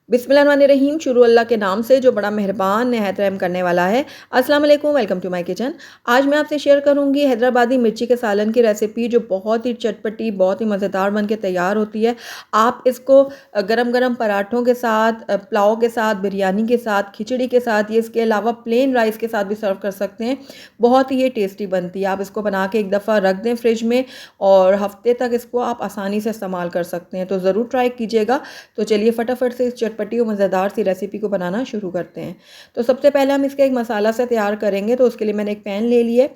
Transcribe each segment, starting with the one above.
बिस्मिल्लाहिर्रहमानिर्रहीम। शुरू अल्लाह के नाम से जो बड़ा मेहरबान नहायत रहम करने वाला है। अस्सलाम वालेकुम, वेलकम टू माय किचन। आज मैं आपसे शेयर करूंगी हैदराबादी मिर्ची के सालन की रेसिपी, जो बहुत ही चटपटी, बहुत ही मज़ेदार बन के तैयार होती है। आप इसको गरम गरम पराठों के साथ, पुलाव के साथ, बिरयानी के साथ, खिचड़ी के साथ, ये इसके अलावा प्लेन राइस के साथ भी सर्व कर सकते हैं। बहुत ही ये टेस्टी बनती है। आप इसको बना के एक दफ़ा रख दें फ्रिज में और हफ्ते तक इसको आप आसानी से इस्तेमाल कर सकते हैं। तो ज़रूर ट्राई कीजिएगा। तो चलिए फटाफट से इस चटपटी और मज़ेदार सी रेसिपी को बनाना शुरू करते हैं। तो सबसे पहले हम इसका एक मसाला सा तैयार करेंगे। तो उसके लिए मैंने एक पैन ले लिया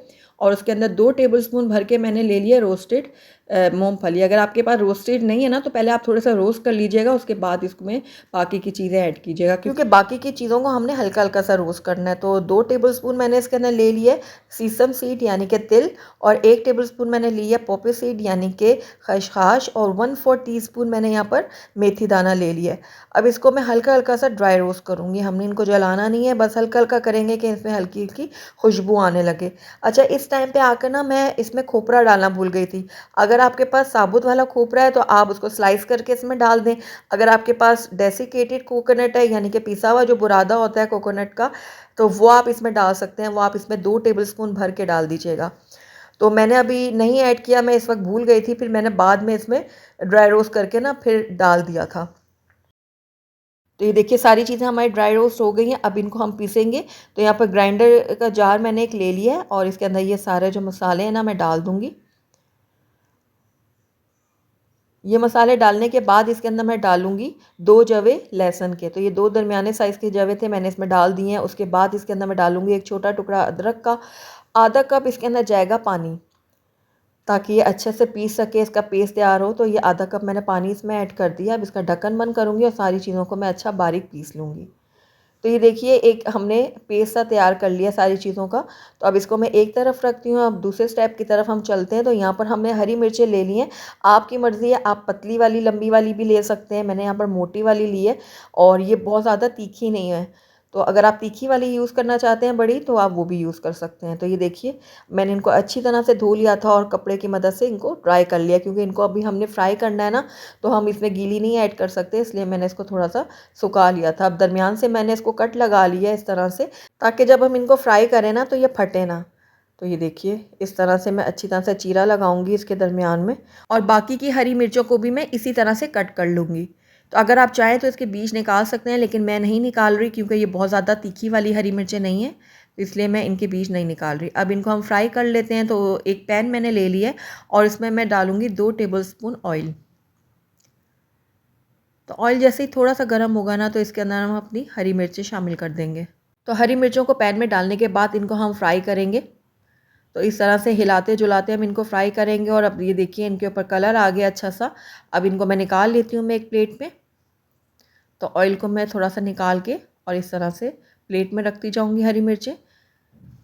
और उसके अंदर 2 टेबलस्पून भर के मैंने ले लिया रोस्टेड मूंगफली। अगर आपके पास रोस्टेड नहीं है ना, तो पहले आप थोड़ा सा रोस्ट कर लीजिएगा, उसके बाद इसमें बाकी की चीज़ें ऐड कीजिएगा, क्योंकि बाकी की चीज़ों को हमने हल्का हल्का सा रोस्ट करना है। तो 2 टेबलस्पून मैंने इसके अंदर ले लिए सीसम सीड यानी कि तिल, और 1 टेबलस्पून मैंने लिया पोपी सीड यानी कि खसखस, और 1/4 टीस्पून मैंने यहाँ पर मेथी दाना ले लिया। अब इसको मैं हल्का हल्का सा ड्राई रोस्ट करूँगी। हमने इनको जलाना नहीं है, बस हल्का हल्का करेंगे कि इसमें हल्की हल्की खुशबू आने लगे। अच्छा, इस टाइम पे आकर ना मैं इसमें खोपरा डालना भूल गई थी। अगर आपके पास साबुत वाला खोपरा है तो आप उसको स्लाइस करके इसमें डाल दें। अगर आपके पास डेसिकेटेड कोकोनट है यानी कि पिसा हुआ जो बुरादा होता है कोकोनट का, तो वो आप इसमें डाल सकते हैं। वो आप इसमें 2 टेबलस्पून भर के डाल दीजिएगा। तो मैंने अभी नहीं ऐड किया, मैं इस वक्त भूल गई थी, फिर मैंने बाद में इसमें ड्राई रोस्ट करके ना फिर डाल दिया था। तो ये देखिए सारी चीज़ें हमारी ड्राई रोस्ट हो गई हैं। अब इनको हम पीसेंगे। तो यहाँ पर ग्राइंडर का जार मैंने एक ले लिया है और इसके अंदर ये सारे जो मसाले हैं ना मैं डाल दूँगी। ये मसाले डालने के बाद इसके अंदर मैं डालूंगी 2 जवे लहसुन के। तो ये 2 दरमियाने साइज़ के जवे थे, मैंने इसमें डाल दिए हैं। उसके बाद इसके अंदर मैं डालूंगी एक छोटा टुकड़ा अदरक का। आधा कप इसके अंदर जाएगा पानी, ताकि ये अच्छे से पीस सके, इसका पेस्ट तैयार हो। तो ये आधा कप मैंने पानी इसमें ऐड कर दिया। अब इसका ढक्कन बंद करूँगी और सारी चीज़ों को मैं अच्छा बारीक पीस लूँगी। तो ये देखिए एक हमने पेस्ट सा तैयार कर लिया सारी चीज़ों का। तो अब इसको मैं एक तरफ रखती हूँ। अब दूसरे स्टेप की तरफ हम चलते हैं। तो यहाँ पर हमने हरी मिर्चें ले ली हैं। आपकी मर्ज़ी है, आप पतली वाली लंबी वाली भी ले सकते हैं। मैंने यहाँ पर मोटी वाली ली है और ये बहुत ज़्यादा तीखी नहीं है। तो अगर आप तीखी वाली यूज़ करना चाहते हैं बड़ी, तो आप वो भी यूज़ कर सकते हैं। तो ये देखिए मैंने इनको अच्छी तरह से धो लिया था और कपड़े की मदद से इनको ड्राई कर लिया, क्योंकि इनको अभी हमने फ्राई करना है ना, तो हम इसमें गीली नहीं ऐड कर सकते, इसलिए मैंने इसको थोड़ा सा सुखा लिया था। अब दरमियान से मैंने इसको कट लगा लिया इस तरह से, ताकि जब हम इनको फ्राई करें ना तो ये फटे ना। तो ये देखिए इस तरह से मैं अच्छी तरह से चीरा लगाऊंगी इसके दरमियान में, और बाकी की हरी मिर्चों को भी मैं इसी तरह से कट कर लूँगी। तो अगर आप चाहें तो इसके बीज निकाल सकते हैं, लेकिन मैं नहीं निकाल रही, क्योंकि ये बहुत ज़्यादा तीखी वाली हरी मिर्चें नहीं है, तो इसलिए मैं इनके बीज नहीं निकाल रही। अब इनको हम फ्राई कर लेते हैं। तो एक पैन मैंने ले लिया है और इसमें मैं डालूँगी 2 टेबलस्पून ऑयल। तो ऑयल जैसे ही थोड़ा सा गर्म होगा ना, तो इसके अंदर हम अपनी हरी मिर्चें शामिल कर देंगे। तो हरी मिर्चों को पैन में डालने के बाद इनको हम फ्राई करेंगे। तो इस तरह से हिलाते जुलाते हम इनको फ्राई करेंगे। और अब ये देखिए इनके ऊपर कलर आ गया अच्छा सा। अब इनको मैं निकाल लेती हूँ मैं एक प्लेट में। तो ऑयल को मैं थोड़ा सा निकाल के और इस तरह से प्लेट में रखती जाऊँगी हरी मिर्चें।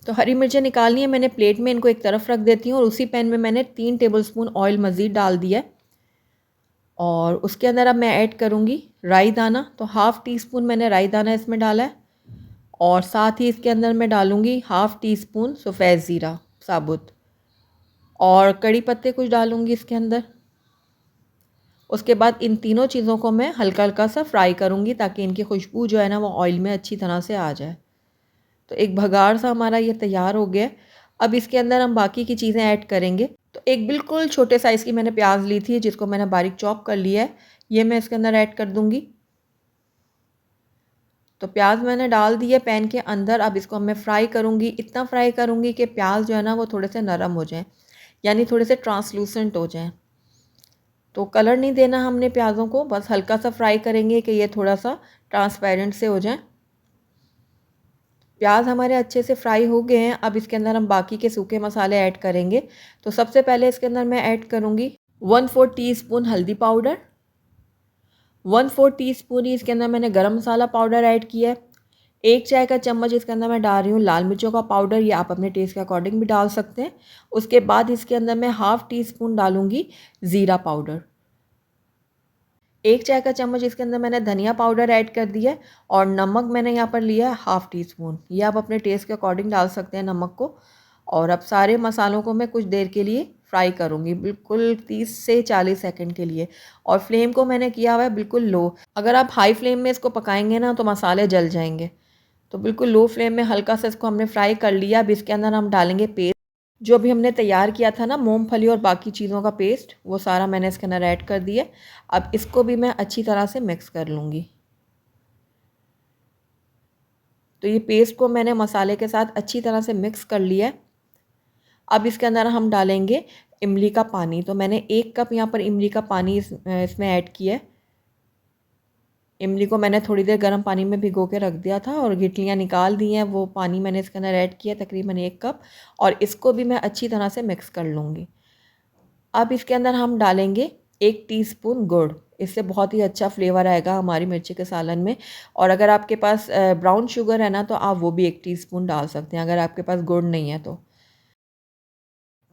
तो हरी मिर्चें निकालनी है मैंने प्लेट में, इनको एक तरफ रख देती हूँ। और उसी पैन में मैंने 3 टेबलस्पून ऑयल मज़ीद डाल दिया है। और उसके अंदर अब मैं ऐड करूँगी राई दाना। तो हाफ़ टी स्पून मैंने राई दाना इसमें डाला है। और साथ ही इसके अंदर मैं डालूँगी हाफ़ टी स्पून सफ़ेद ज़ीरा साबुत, और कड़ी पत्ते कुछ डालूँगी इसके अंदर। उसके बाद इन तीनों चीज़ों को मैं हल्का हल्का सा फ्राई करूँगी, ताकि इनकी खुशबू जो है ना वो ऑयल में अच्छी तरह से आ जाए। तो एक भगार सा हमारा ये तैयार हो गया। अब इसके अंदर हम बाकी की चीज़ें ऐड करेंगे। तो एक बिल्कुल छोटे साइज़ की मैंने प्याज ली थी, जिसको मैंने बारीक चॉप कर लिया है। ये मैं इसके अंदर ऐड कर दूँगी। तो प्याज मैंने डाल दिए पैन के अंदर। अब इसको मैं फ्राई करूँगी, इतना फ्राई करूँगी कि प्याज जो है ना वो थोड़े से नरम हो जाएँ, यानी थोड़े से ट्रांसलूसेंट हो जाएँ। तो कलर नहीं देना हमने प्याज़ों को, बस हल्का सा फ्राई करेंगे कि ये थोड़ा सा ट्रांसपेरेंट से हो जाए। प्याज हमारे अच्छे से फ्राई हो गए हैं। अब इसके अंदर हम बाकी के सूखे मसाले ऐड करेंगे। तो सबसे पहले इसके अंदर मैं ऐड करूँगी 1/4 टीस्पून हल्दी पाउडर, 1/4 टीस्पून ही इसके अंदर मैंने गरम मसाला पाउडर ऐड किया है। 1 चाय का चम्मच इसके अंदर मैं डाल रही हूँ लाल मिर्चों का पाउडर, या आप अपने टेस्ट के अकॉर्डिंग भी डाल सकते हैं। उसके बाद इसके अंदर मैं हाफ़ टी स्पून डालूँगी ज़ीरा पाउडर। 1 चाय का चम्मच इसके अंदर मैंने धनिया पाउडर ऐड कर दिया है। और नमक मैंने यहाँ पर लिया है हाफ़ टी स्पून, ये आप अपने टेस्ट के अकॉर्डिंग डाल सकते हैं नमक को। और अब सारे मसालों को मैं कुछ देर के लिए फ्राई करूँगी बिल्कुल 30 से 40 सेकंड के लिए। और फ्लेम को मैंने किया हुआ है बिल्कुल लो। अगर आप हाई फ्लेम में इसको पकाएंगे ना तो मसाले जल जाएंगे। तो बिल्कुल लो फ्लेम में हल्का सा इसको हमने फ्राई कर लिया। अब इसके अंदर हम डालेंगे पेस्ट जो अभी हमने तैयार किया था ना, मूंगफली और बाकी चीज़ों का पेस्ट, वो सारा मैंने इसके अंदर ऐड कर दिया। अब इसको भी मैं अच्छी तरह से मिक्स कर लूँगी। तो ये पेस्ट को मैंने मसाले के साथ अच्छी तरह से मिक्स कर लिया। अब इसके अंदर हम डालेंगे इमली का पानी। तो मैंने 1 कप यहाँ पर इमली का पानी इसमें ऐड किया है। इमली को मैंने थोड़ी देर गर्म पानी में भिगो के रख दिया था और गिटलियाँ निकाल दी हैं। वो पानी मैंने इसके अंदर ऐड किया तकरीबन 1 कप, और इसको भी मैं अच्छी तरह से मिक्स कर लूँगी। अब इसके अंदर हम डालेंगे 1 टीस्पून गुड़। इससे बहुत ही अच्छा फ्लेवर आएगा हमारी मिर्ची के सालन में। और अगर आपके पास ब्राउन शुगर है ना, तो आप वो भी 1 टीस्पून डाल सकते हैं अगर आपके पास गुड़ नहीं है तो।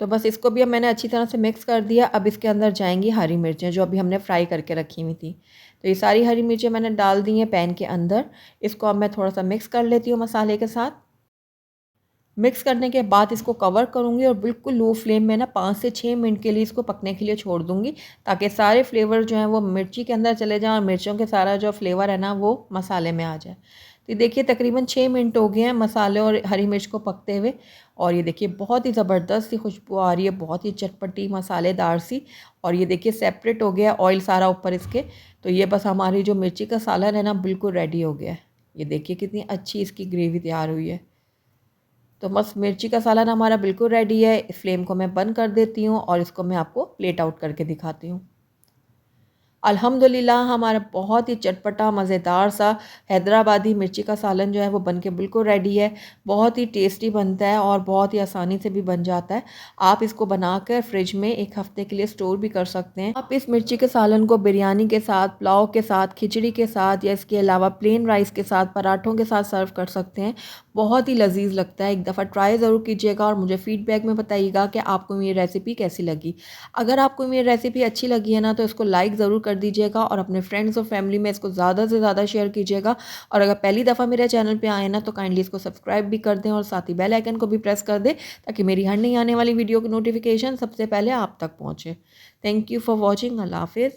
बस इसको भी अब मैंने अच्छी तरह से मिक्स कर दिया। अब इसके अंदर जाएंगी हरी मिर्चें जो अभी हमने फ्राई करके रखी हुई थी। तो ये सारी हरी मिर्चें मैंने डाल दी हैं पैन के अंदर। इसको अब मैं थोड़ा सा मिक्स कर लेती हूँ मसाले के साथ। मिक्स करने के बाद इसको कवर करूँगी और बिल्कुल लो फ्लेम में ना 5 से 6 मिनट के लिए इसको पकने के लिए छोड़ दूँगी, ताकि सारे फ्लेवर जो हैं वो मिर्ची के अंदर चले जाएँ और मिर्चों के सारा जो फ्लेवर है ना वो मसाले में आ जाए। तो ये देखिए तकरीबन 6 मिनट हो गए हैं मसाले और हरी मिर्च को पकते हुए, और ये देखिए बहुत ही ज़बरदस्त सी खुशबू आ रही है, बहुत ही चटपटी मसालेदार सी। और ये देखिए सेपरेट हो गया ऑयल सारा ऊपर इसके। तो ये बस हमारी जो मिर्ची का सालन है ना बिल्कुल रेडी हो गया है। ये देखिए कितनी अच्छी इसकी ग्रेवी तैयार हुई है। तो बस मिर्ची का सालन हमारा बिल्कुल रेडी है। इस फ्लेम को मैं बंद कर देती हूँ और इसको मैं आपको प्लेट आउट करके दिखाती हूँ। अल्हम्दुलिल्लाह हमारा बहुत ही चटपटा मज़ेदार सा हैदराबादी मिर्ची का सालन जो है वो बनके बिल्कुल रेडी है। बहुत ही टेस्टी बनता है और बहुत ही आसानी से भी बन जाता है। आप इसको बनाकर फ्रिज में 1 हफ़्ते के लिए स्टोर भी कर सकते हैं। आप इस मिर्ची के सालन को बिरयानी के साथ, पुलाव के साथ, खिचड़ी के साथ या इसके अलावा प्लेन राइस के साथ, पराठों के साथ सर्व कर सकते हैं। बहुत ही लजीज लगता है। एक दफ़ा ट्राई ज़रूर कीजिएगा और मुझे फ़ीडबैक में बताइएगा कि आपको मेरी रेसिपी कैसी लगी। अगर आपको मेरी रेसिपी अच्छी लगी है ना तो इसको लाइक ज़रूर कर दीजिएगा और अपने फ्रेंड्स और फैमिली में इसको ज़्यादा से ज़्यादा शेयर कीजिएगा। और अगर पहली दफ़ा मेरे चैनल पे आए ना तो काइंडली इसको सब्सक्राइब भी कर दें और साथ ही बेल आइकन को भी प्रेस कर दें, ताकि मेरी हर नई आने वाली वीडियो की नोटिफिकेशन सबसे पहले आप तक पहुँचे। Thank you for watching. अल्लाह हाफिज़।